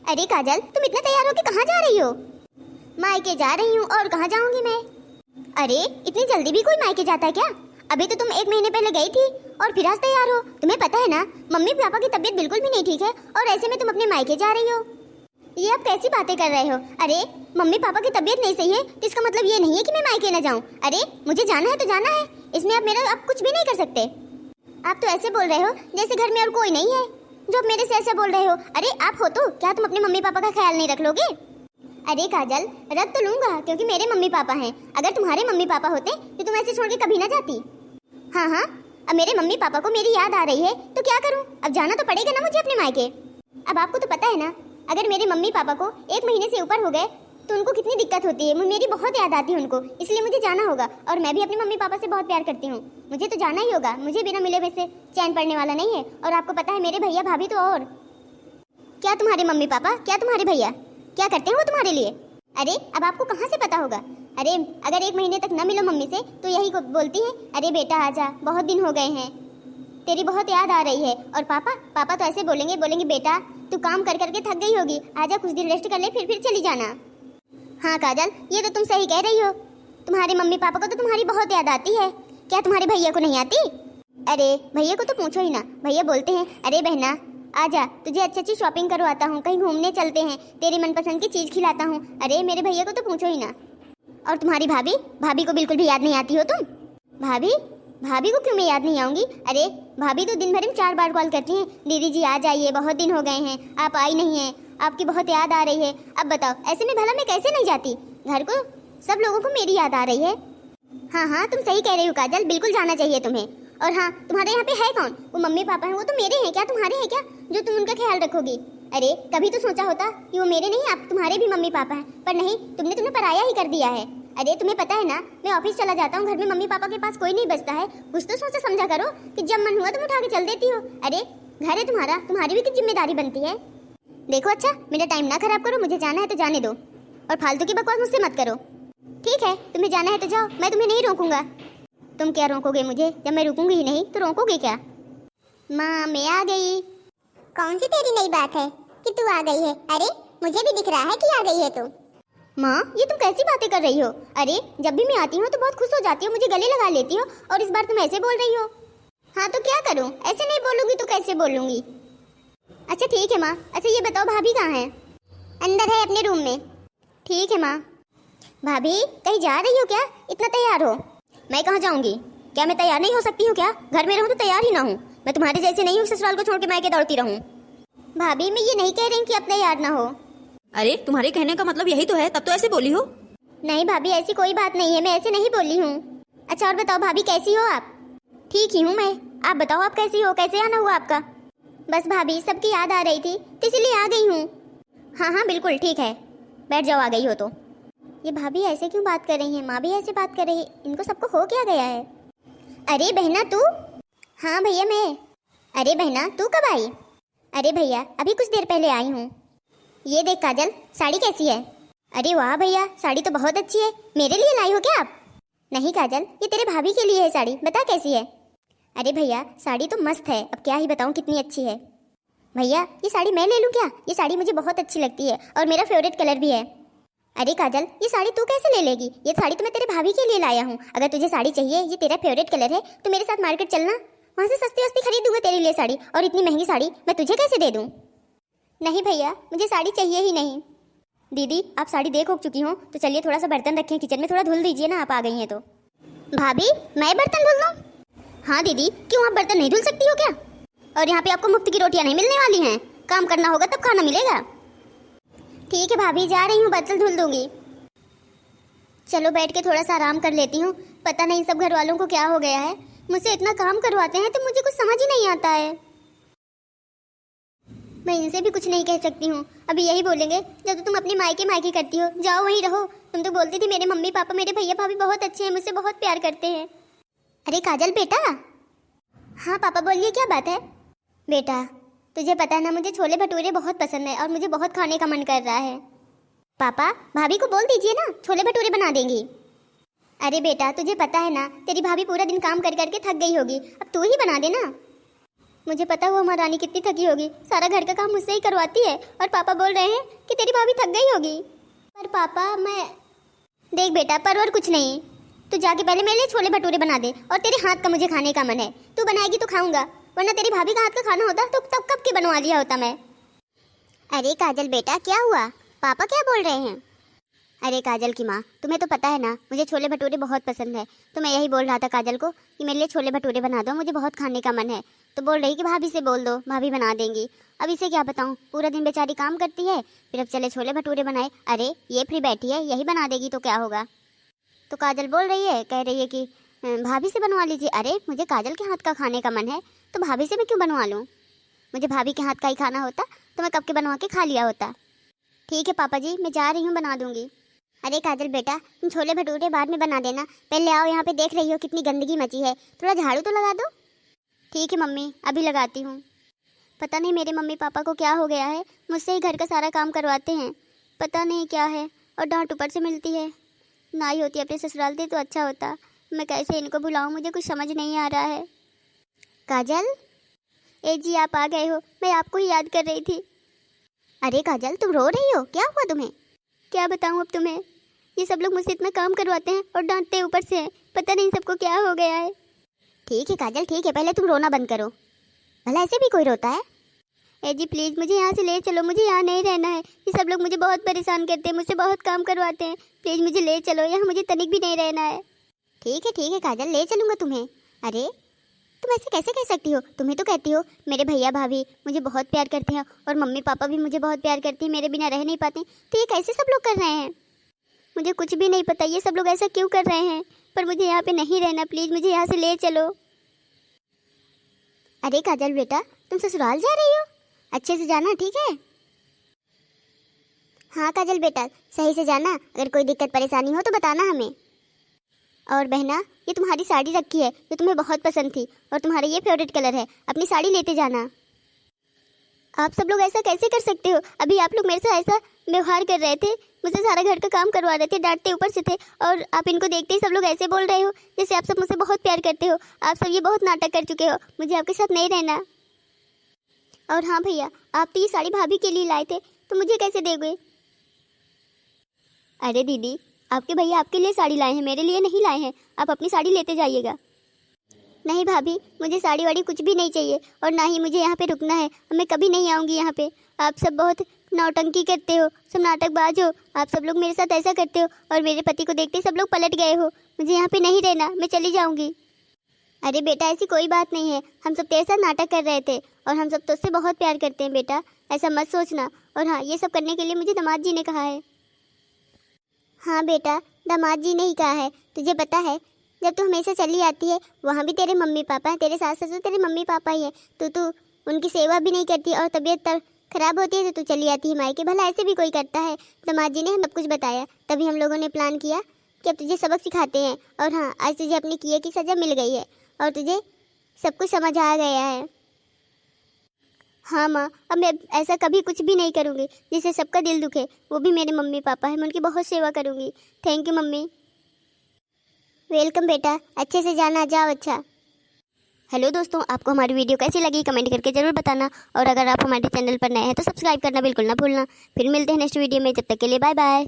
अरे काजल, तुम इतना तैयार होके कहाँ जा रही हो? मायके जा रही हूँ। और कहाँ जाऊंगी मैं? अरे इतनी जल्दी भी कोई मायके जाता है क्या? अभी तो तुम 1 महीने पहले गई थी और फिर आज तैयार हो। तुम्हें पता है ना, मम्मी पापा की तबीयत बिल्कुल भी नहीं ठीक है और ऐसे में तुम अपने मायके जा रही हो। ये आप कैसी बातें कर रहे हो? अरे मम्मी पापा की तबीयत नहीं सही है तो इसका मतलब ये नहीं है कि मैं मायके न जाऊँ। अरे मुझे जाना है तो जाना है, इसमें आप कुछ भी नहीं कर सकते। आप तो ऐसे बोल रहे हो जैसे घर में और कोई नहीं है जो आप मेरे से ऐसे बोल रहे हो। अरे आप हो तो क्या तुम अपने मम्मी पापा का ख्याल नहीं रख लोगे? अरे काजल, रख तो लूंगा क्योंकि मेरे मम्मी पापा हैं। अगर तुम्हारे मम्मी पापा होते तो तुम ऐसे छोड़ के कभी ना जाती। हाँ हाँ, अब मेरे मम्मी पापा को मेरी याद आ रही है तो क्या करूँ? अब जाना तो पड़ेगा ना मुझे अपने मायके। अब आपको तो पता है ना, अगर मेरे मम्मी पापा को 1 महीने से ऊपर हो गए तो उनको कितनी दिक्कत होती है। मेरी बहुत याद आती है उनको, इसलिए मुझे जाना होगा। और मैं भी अपने मम्मी पापा से बहुत प्यार करती हूँ, मुझे तो जाना ही होगा। मुझे बिना मिले वैसे चैन पड़ने वाला नहीं है। और आपको पता है मेरे भैया भाभी तो और क्या, तुम्हारे मम्मी पापा क्या, तुम्हारे भैया क्या करते हैं वो तुम्हारे लिए? अरे अब आपको कहाँ से पता होगा? अरे अगर 1 महीने तक न मिलो मम्मी से तो यही को बोलती है, अरे बेटा आजा, बहुत दिन हो गए हैं, तेरी बहुत याद आ रही है। और पापा तो ऐसे बोलेंगे बेटा तू काम कर करके थक गई होगी, आजा कुछ दिन रेस्ट कर ले, फिर चली जाना। हाँ काजल, ये तो तुम सही कह रही हो। तुम्हारे मम्मी पापा को तो तुम्हारी बहुत याद आती है, क्या तुम्हारे भैया को नहीं आती? अरे भैया को तो पूछो ही ना, भैया बोलते हैं अरे बहना आजा, तुझे अच्छी शॉपिंग करवाता हूँ, कहीं घूमने चलते हैं, तेरी मनपसंद की चीज़ खिलाता हूँ। अरे मेरे भैया को तो पूछो ही ना। और तुम्हारी भाभी को बिल्कुल भी याद नहीं आती हो तुम? भाभी को क्यों मैं याद नहीं आऊँगी? अरे भाभी तो दिन भर में 4 बार कॉल करती हैं, दीदी जी आ जाइए, बहुत दिन हो गए हैं, आप आई नहीं हैं, आपकी बहुत याद आ रही है। अब बताओ ऐसे में भला मैं कैसे नहीं जाती? घर को सब लोगों को मेरी याद आ रही है। हाँ तुम सही कह रही हो काजल, बिल्कुल जाना चाहिए तुम्हें। और हाँ, तुम्हारे यहाँ पे है कौन? वो मम्मी पापा हैं, वो तो मेरे हैं क्या, तुम्हारे हैं क्या जो तुम उनका ख्याल रखोगी? अरे कभी तो सोचा होता कि वो मेरे नहीं, आप तुम्हारे भी मम्मी पापा हैं, पर नहीं, तुमने पराया ही कर दिया है। अरे तुम्हें पता है ना, मैं ऑफिस चला जाता हूँ, घर में मम्मी पापा के पास कोई नहीं बचता है। कुछ तो सोचा समझा करो कि जब मन हुआ तुम उठा के चल देती हो। अरे घर है तुम्हारा, तुम्हारी भी कुछ जिम्मेदारी बनती है। देखो अच्छा, मेरा टाइम ना खराब करो, मुझे जाना है तो जाने दो और फालतू की बकवास मुझसे मत करो। ठीक है, तुम्हें जाना है तो जाओ, मैं तुम्हें नहीं रोकूंगा। तुम क्या रोकोगे मुझे? जब मैं रुकूंगी ही नहीं तो रोकोगे क्या? माँ मैं आ गई। कौन सी तेरी नई बात है कि तू आ गई है? अरे मुझे भी दिख रहा है कि आ गई है तू। माँ ये तुम कैसी बातें कर रही हो? अरे जब भी मैं आती हूँ तो बहुत खुश हो जाती हो, मुझे गले लगा लेती हो, और इस बार तुम ऐसे बोल रही हो। हाँ तो क्या करूँ, ऐसे नहीं बोलूंगी तो कैसे बोलूंगी? अच्छा ठीक है माँ। अच्छा ये बताओ भाभी कहाँ है? अंदर है अपने रूम में। ठीक है माँ। भाभी कहीं जा रही हो क्या? इतना तैयार हो? मैं कहाँ जाऊंगी? क्या मैं तैयार नहीं हो सकती हूँ क्या? घर में रहूँ तो तैयार ही ना हूँ? मैं तुम्हारे जैसे नहीं हूँ ससुराल को छोड़ के मायके दौड़ती रहूँ। भाभी मैं ये नहीं कह रही कि अब तैयार ना हो। अरे तुम्हारे कहने का मतलब यही तो है, तब तो ऐसे बोली हो। नहीं भाभी ऐसी कोई बात नहीं है, मैं ऐसे नहीं बोली हूँ। अच्छा और बताओ भाभी कैसी हो आप? ठीक ही हूँ मैं, आप बताओ आप कैसी हो, कैसे आना हुआ आपका? बस भाभी सबकी याद आ रही थी तो इसलिए आ गई हूँ। हाँ बिल्कुल ठीक है, बैठ जाओ आ गई हो तो। ये भाभी ऐसे क्यों बात कर रही हैं? माँ भी ऐसे बात कर रही है, इनको सबको हो क्या गया है? अरे बहना तू? हाँ भैया मैं। अरे बहना तू कब आई? अरे भैया अभी कुछ देर पहले आई हूँ। ये देख काजल, साड़ी कैसी है? अरे वाह भैया, साड़ी तो बहुत अच्छी है, मेरे लिए लाई हो क्या आप? नहीं काजल, ये तेरे भाभी के लिए है साड़ी, बता कैसी है? अरे भैया साड़ी तो मस्त है, अब क्या ही बताऊँ कितनी अच्छी है। भैया ये साड़ी मैं ले लूँ क्या? ये साड़ी मुझे बहुत अच्छी लगती है और मेरा फेवरेट कलर भी है। अरे काजल ये साड़ी तू कैसे ले लेगी? ये साड़ी तो मैं तेरे भाभी के लिए लाया हूँ। अगर तुझे साड़ी चाहिए, ये तेरा फेवरेट कलर है, तो मेरे साथ मार्केट चलना, वहाँ से सस्ती वस्ती खरीद दूंगा तेरे लिए साड़ी। और इतनी महंगी साड़ी मैं तुझे कैसे दे दूँ? नहीं भैया मुझे साड़ी चाहिए ही नहीं। दीदी आप साड़ी देख हो चुकी हो तो चलिए थोड़ा सा बर्तन रखें किचन में, थोड़ा धुल दीजिए ना, आप आ गई हैं तो। भाभी मैं बर्तन धुल दूँ? हाँ दीदी, क्यों आप बर्तन नहीं धुल सकती हो क्या? और यहाँ पे आपको मुफ्त की रोटियाँ नहीं मिलने वाली हैं, काम करना होगा तब खाना मिलेगा। ठीक है भाभी जा रही हूँ, बर्तन धुल दूंगी। चलो बैठ के थोड़ा सा आराम कर लेती हूँ। पता नहीं सब घर वालों को क्या हो गया है, मुझसे इतना काम करवाते हैं तो मुझे कुछ समझ ही नहीं आता है। मैं इनसे भी कुछ नहीं कह सकती हूँ, अभी यही बोलेंगे जब तो तुम अपने मायके करती हो, जाओ वहीं रहो। तुम तो बोलती थी मेरे मम्मी पापा मेरे भैया भाभी बहुत अच्छे हैं, मुझसे बहुत प्यार करते हैं। अरे काजल बेटा। हाँ पापा बोलिए क्या बात है? बेटा तुझे पता है ना, मुझे छोले भटूरे बहुत पसंद है और मुझे बहुत खाने का मन कर रहा है। पापा भाभी को बोल दीजिए ना, छोले भटूरे बना देंगी। अरे बेटा तुझे पता है ना, तेरी भाभी पूरा दिन काम कर करके थक गई होगी, अब तू ही बना देना। मुझे पता हुआ महारानी कितनी थकी होगी, सारा घर का काम मुझसे ही करवाती है और पापा बोल रहे हैं कि तेरी भाभी थक गई होगी। पर पापा मैं देख बेटा, पर और कुछ नहीं, तू जाके पहले मेरे लिए छोले भटूरे बना दे और तेरे हाथ का मुझे खाने का मन है। तू बनाएगी तो खाऊंगा, वरना तेरी भाभी का हाथ का खाना होता तो तब कब के बनवा लिया होता मैं। अरे काजल बेटा क्या हुआ, पापा क्या बोल रहे हैं? अरे काजल की माँ, तुम्हें तो पता है ना मुझे छोले भटूरे बहुत पसंद है, तो मैं यही बोल रहा था काजल को कि मेरे लिए छोले भटूरे बना दो, मुझे बहुत खाने का मन है। तो बोल रही कि भाभी से बोल दो, भाभी बना देंगी। अब इसे क्या बताऊँ, पूरा दिन बेचारी काम करती है, फिर अब चले छोले भटूरे बनाए। अरे ये फ्री बैठी है, यही बना देगी तो क्या होगा। तो काजल बोल रही है, कह रही है कि भाभी से बनवा लीजिए। अरे मुझे काजल के हाथ का खाने का मन है तो भाभी से मैं क्यों बनवा लूँ, मुझे भाभी के हाथ का ही खाना होता तो मैं कब के बनवा के खा लिया होता। ठीक है पापा जी, मैं जा रही हूँ, बना दूँगी। अरे काजल बेटा तुम छोले भटूरे बाद में बना देना, पहले आओ, यहाँ पे देख रही हो कितनी गंदगी मची है, थोड़ा झाड़ू तो लगा दो। ठीक है मम्मी, अभी लगाती हूँ। पता नहीं मेरे मम्मी पापा को क्या हो गया है, मुझसे ही घर का सारा काम करवाते हैं, पता नहीं क्या है। और डांट ऊपर से मिलती है, ना ही होती अपने ससुराल थी तो अच्छा होता। मैं कैसे इनको बुलाऊँ, मुझे कुछ समझ नहीं आ रहा है। काजल, ए जी आप आ गए हो, मैं आपको ही याद कर रही थी। अरे काजल तुम रो रही हो, क्या हुआ तुम्हें? क्या बताऊँ अब तुम्हें, ये सब लोग मुझसे इतना काम करवाते हैं और डांटते ऊपर से, पता नहीं सबको क्या हो गया है। ठीक है काजल ठीक है, पहले तुम रोना बंद करो, भला ऐसे भी कोई रोता है? ए जी प्लीज़ मुझे यहाँ से ले चलो, मुझे यहाँ नहीं रहना है, ये सब लोग मुझे बहुत परेशान करते हैं, मुझसे बहुत काम करवाते हैं, प्लीज़ मुझे ले चलो, यहाँ मुझे तनिक भी नहीं रहना है। ठीक है काजल, ले चलूँगा तुम्हें। अरे तुम ऐसे कैसे कह सकती हो, तुम्हें तो कहती हो मेरे भैया भाभी मुझे बहुत प्यार करते हैं और मम्मी पापा भी मुझे बहुत प्यार करते हैं, मेरे बिना रह नहीं पाते, तो ये कैसे सब लोग कर रहे हैं? मुझे कुछ भी नहीं पता ये सब लोग ऐसा क्यों कर रहे हैं, पर मुझे यहाँ पे नहीं रहना, प्लीज़ मुझे यहाँ से ले चलो। अरे काजल बेटा तुम ससुराल जा रही हो, अच्छे से जाना ठीक है? हाँ काजल बेटा सही से जाना, अगर कोई दिक्कत परेशानी हो तो बताना हमें। और बहना ये तुम्हारी साड़ी रखी है जो तुम्हें बहुत पसंद थी और तुम्हारा ये फेवरेट कलर है, अपनी साड़ी लेते जाना। आप सब लोग ऐसा कैसे कर सकते हो, अभी आप लोग मेरे साथ ऐसा व्यवहार कर रहे थे, मुझसे सारा घर का काम करवा रहे थे, डांटते ऊपर से थे, और आप इनको देखते ही सब लोग ऐसे बोल रहे हो जैसे आप सब मुझसे बहुत प्यार करते हो। आप सब ये बहुत नाटक कर चुके हो, मुझे आपके साथ नहीं रहना। और हाँ भैया, आप तो ये साड़ी भाभी के लिए लाए थे तो मुझे कैसे दोगे? अरे दीदी, आपके भैया आपके लिए साड़ी लाए हैं, मेरे लिए नहीं लाए हैं, आप अपनी साड़ी लेते जाइएगा। नहीं भाभी, मुझे साड़ी वाड़ी कुछ भी नहीं चाहिए और ना ही मुझे यहाँ पे रुकना है, और मैं कभी नहीं आऊँगी यहाँ पे। आप सब बहुत नौटंकी करते हो, सब नाटकबाज हो, आप सब लोग मेरे साथ ऐसा करते हो और मेरे पति को देखते ही सब लोग पलट गए हो। मुझे यहाँ पे नहीं रहना, मैं चली जाऊँगी। अरे बेटा ऐसी कोई बात नहीं है, हम सब तेरे साथ नाटक कर रहे थे और हम सब तुझसे बहुत प्यार करते हैं बेटा, ऐसा मत सोचना। और हाँ, ये सब करने के लिए मुझे दामाद जी ने कहा है। हाँ बेटा, दामाद जी ने ही कहा है। तुझे पता है जब तू हमेशा चली आती है वहाँ भी तेरे मम्मी पापा हैं, तेरे सास ससुर तेरे मम्मी पापा ही हैं, तो तू उनकी सेवा भी नहीं करती और तबीयत खराब होती है तो तू चली आती है मायके। भला ऐसे भी कोई करता है? दामाद जी ने हमें सब कुछ बताया, तभी हम लोगों ने प्लान किया कि अब तुझे सबक सिखाते हैं। और हाँ, आज तुझे अपने किए की सज़ा मिल गई है और तुझे सब कुछ समझ आ गया है। हाँ माँ, अब मैं ऐसा कभी कुछ भी नहीं करूँगी जिससे सबका दिल दुखे, वो भी मेरे मम्मी पापा हैं, मैं उनकी बहुत सेवा करूँगी। Thank you mummy. वेलकम बेटा, अच्छे से जाना, जाओ। अच्छा हेलो दोस्तों, आपको हमारी वीडियो कैसी लगी कमेंट करके ज़रूर बताना, और अगर आप हमारे चैनल पर नए हैं तो सब्सक्राइब करना बिल्कुल ना भूलना। फिर मिलते हैं नेक्स्ट वीडियो में, जब तक के लिए बाय बाय।